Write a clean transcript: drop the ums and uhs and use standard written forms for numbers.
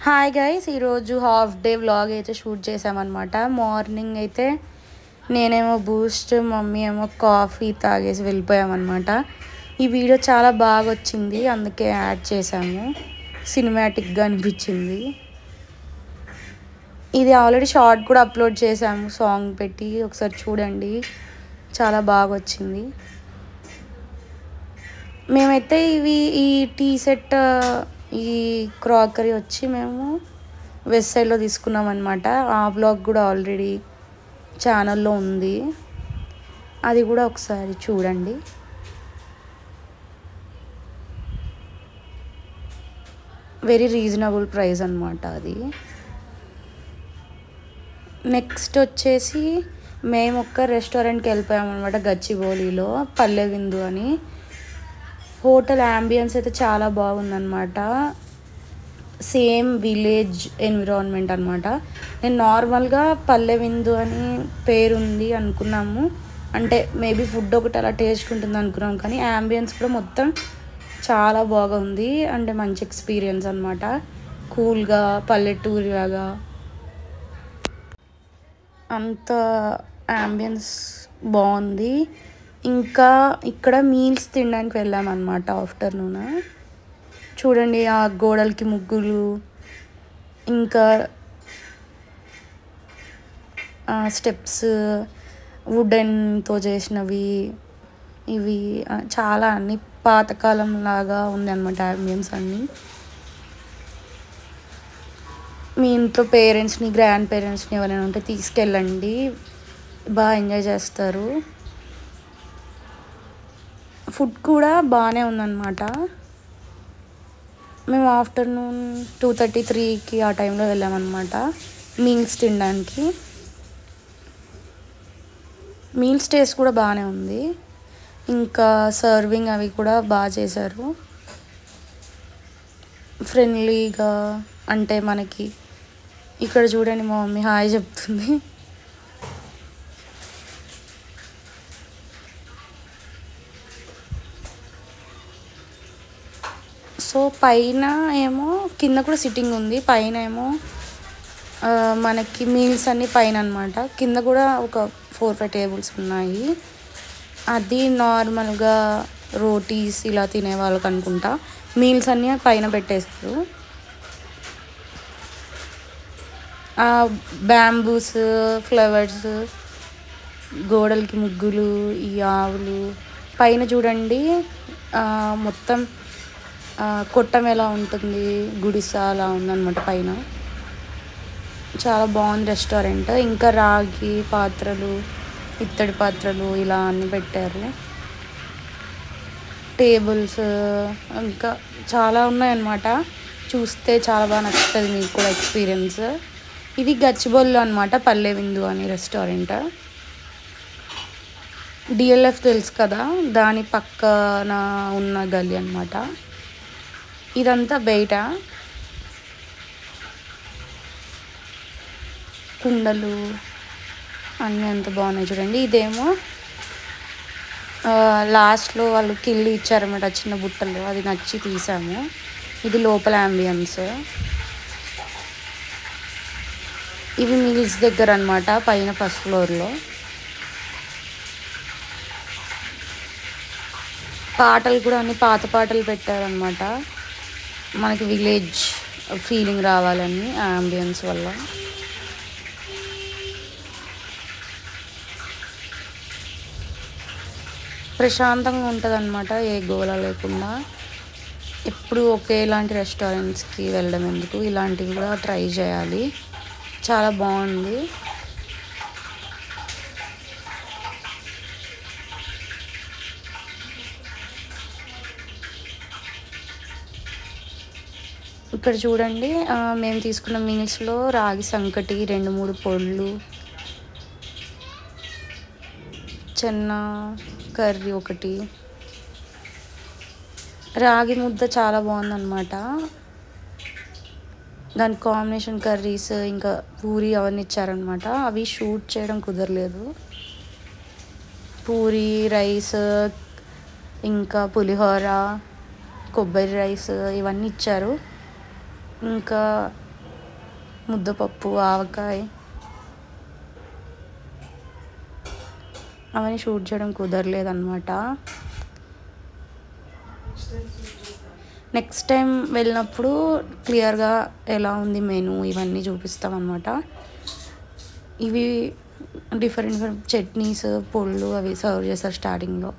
Hi guys, ఈరోజు half day vlog అయితే shoot చేసామన్నమాట. మార్నింగ్ అయితే నేనేమో బూస్ట్, మమ్మీ ఏమో కాఫీ తాగేసి వెళ్ళిపోయామన్నమాట. ఈ వీడియో చాలా బాగా వచ్చింది, అందుకే యాడ్ చేసాము. సినిమాటిక్గా అనిపించింది. ఇది ఆల్రెడీ షార్ట్ కూడా అప్లోడ్ చేసాము, సాంగ్ పెట్టి ఒకసారి చూడండి, చాలా బాగా వచ్చింది. మేమైతే ఈ టీ సెట్, ఈ క్రాకరీ వచ్చి మేము వెస్ట్ సైడ్లో తీసుకున్నాం అనమాట. ఆ బ్లాగ్ కూడా ఆల్రెడీ ఛానల్లో ఉంది, అది కూడా ఒకసారి చూడండి. వెరీ రీజనబుల్ ప్రైస్ అనమాట అది. నెక్స్ట్ వచ్చేసి మేము ఒక రెస్టారెంట్కి వెళ్ళిపోయాం అనమాట, గచ్చిబౌలిలో పల్లె విందు అని. హోటల్ యాంబియన్స్ అయితే చాలా బాగుందన్నమాట. సేమ్ విలేజ్ ఎన్విరాన్మెంట్ అనమాట. నేను నార్మల్గా పల్లె విందు అని పేరుంది అనుకున్నాము, అంటే మేబీ ఫుడ్ ఒకటి అలా టేస్ట్ ఉంటుంది అనుకున్నాం, కానీ యాంబియన్స్ కూడా మొత్తం చాలా బాగుంది. అంటే మంచి ఎక్స్పీరియన్స్ అనమాట. కూల్గా పల్లెటూరి లాగా అంత యాంబియన్స్ బాగుంది. ఇంకా ఇక్కడ మీల్స్ తినడానికి వెళ్ళామన్నమాట ఆఫ్టర్నూన్. చూడండి, ఆ గోడలకి ముగ్గులు, ఇంకా స్టెప్స్ వుడెన్తో చేసినవి, ఇవి చాలా అన్ని పాతకాలం లాగా ఉంది అనమాట యాంబియన్స్ అన్నీ. మీ ఇంట్లో పేరెంట్స్ని, గ్రాండ్ పేరెంట్స్ని ఎవరైనా ఉంటే తీసుకెళ్ళండి, బాగా ఎంజాయ్ చేస్తారు. ఫుడ్ కూడా బాగానే ఉందన్నమాట. మేము ఆఫ్టర్నూన్ 2:33కి ఆ టైంలో వెళ్ళామన్నమాట మీల్స్ తినడానికి. మీల్స్ టేస్ట్ కూడా బాగానే ఉంది. ఇంకా సర్వింగ్ అవి కూడా బాగా చేశారు, ఫ్రెండ్లీగా. అంటే మనకి ఇక్కడ చూడండి, మా మమ్మీ హాయ్ చెప్తుంది. సో పైన ఏమో, కింద కూడా సిట్టింగ్ ఉంది, పైన ఏమో మనకి మీల్స్ అన్నీ పైన అనమాట. కింద కూడా ఒక 4-5 టేబుల్స్ ఉన్నాయి. అది నార్మల్గా రోటీస్ ఇలా తినే వాళ్ళకి అనుకుంటా. మీల్స్ అన్నీ పైన పెట్టేశారు. బ్యాంబూస్, ఫ్లవర్స్, గోడలకి ముగ్గులు, ఈ ఆవులు, పైన చూడండి మొత్తం కొట్టం ఎలా ఉంటుంది, గుడిస అలా ఉందన్నమాట పైన. చాలా బాగుంది రెస్టారెంట్. ఇంకా రాగి పాత్రలు, ఇత్తడి పాత్రలు ఇలా అన్నీ పెట్టారు. టేబుల్స్ ఇంకా చాలా ఉన్నాయన్నమాట. చూస్తే చాలా బాగా నచ్చుతుంది మీకు కూడా ఎక్స్పీరియన్స్. ఇది గచ్చిబౌలిలో అనమాట, పల్లె విందు అని రెస్టారెంట్. డిఎల్ఎఫ్ తెలుసు కదా, దాని పక్కన ఉన్న గల్లీ అనమాట. ఇదంతా బయట కుండలు అన్నీ ఎంత బాగున్నాయి చూడండి. ఇదేమో లాస్ట్లో వాళ్ళు కిల్లి ఇచ్చారన్నమాట, చిన్న బుట్టలు, అది నచ్చి తీసాము. ఇది లోపల యాంబియన్స్. ఇవి మీల్స్ దగ్గర అనమాట, పైన ఫస్ట్ ఫ్లోర్లో. పాటలు కూడా అన్ని పాత పాటలు పెట్టారనమాట, మనకి విలేజ్ ఫీలింగ్ రావాలని యాంబియన్స్ వల్ల. ప్రశాంతంగా ఉంటుంది అనమాట, ఏ గోల లేకుండా. ఎప్పుడు ఒకేలాంటి రెస్టారెంట్స్కి వెళ్ళడం ఎందుకు, ఇలాంటివి కూడా ట్రై చేయాలి, చాలా బాగుంది. ఇక్కడ చూడండి, మేము తీసుకున్న మీల్స్లో రాగి సంకటి 2-3 పొళ్ళు, చెన్న కర్రీ ఒకటి, రాగి ముద్ద చాలా బాగుందన్నమాట. దాని కాంబినేషన్ కర్రీస్, ఇంకా పూరి అవన్నీ ఇచ్చారనమాట. అవి షూట్ చేయడం కుదరలేదు. పూరి, రైస్, ఇంకా పులిహోర, కొబ్బరి రైస్ ఇవన్నీ ఇచ్చారు. ఇంకా ముద్దపప్పు, ఆవకాయ అవన్నీ షూట్ చేయడం కుదరలేదన్నమాట. నెక్స్ట్ టైం వెళ్ళినప్పుడు క్లియర్గా ఎలా ఉంది మెనూ ఇవన్నీ చూపిస్తామన్నమాట. ఇవి డిఫరెంట్ చట్నీస్, పొళ్ళు అవి సర్వ్ చేస్తారు స్టార్టింగ్లో.